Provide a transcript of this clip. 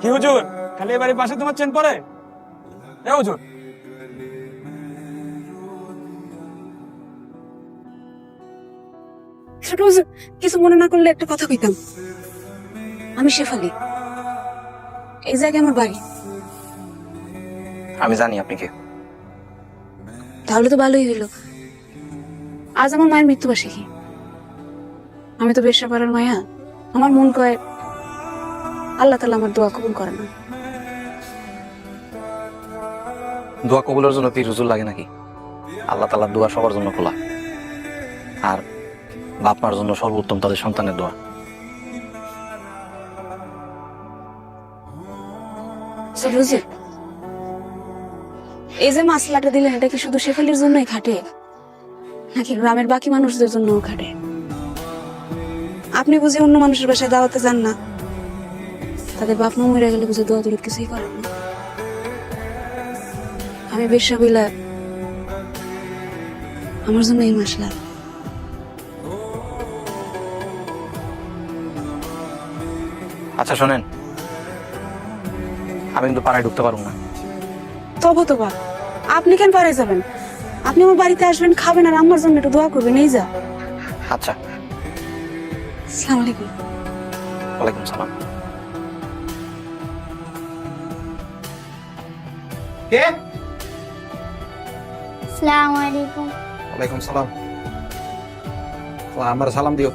কি হুজুর, খালি এবারে পাশে তোমার চেন পড়ে? এ হুজুর, ছোট হুজুর, কিছু মনে না করলে একটা কথা কইতাম। আমি শেফালি, এই জায়গায় আমার বাড়ি। আমি জানি আপনি কে। তাহলে তো ভালোই হইলো। আজ আমার মায়ের মৃত্যুবার্ষিকী। আমি তো বেশ্যা পাড়ার মায়া। আমার মন কয় আল্লাহ তাআলা আমার দোয়া কবুল করে না। দোয়া কবুলের জন্য পীর হুজুর লাগে নাকি? আল্লাহ তাআলার দোয়া সবার জন্য খোলা। আর বাপ মার জন্য সর্বোত্তম তাদের সন্তানের দোয়া। ছোট হুজুর, এই যে মাসলাটা দিলেন, এটা কি শুধু শেফালির জন্যই খাটে, নাকি গ্রামের বাকি মানুষদের জন্যও খাটে? আপনি বুঝি অন্য মানুষের বাসায় দাওয়াতে যান না? তাদের বাপ মা মরে গেলে বুঝে দোয়া দূর কিছুই করেন না? আমি বেশ্যা বইলা আমার জন্য এই মাসলা। আচ্ছা শোনেন, আমি কিন্তু পাড়ায় ঢুকতে পারবো না। তবা আপনি কেন পারে যাবেন? আপনি আমার বাড়িতে আসবেন, খাবেন, আর আমার জন্য একটু দোয়া করবেন, এই যা। আচ্ছা। আসসালামু আলাইকুম। ওয়ালাইকুম সালাম। কে? আসসালামু আলাইকুম। ওয়ালাইকুম সালাম। আমার সালাম দিও।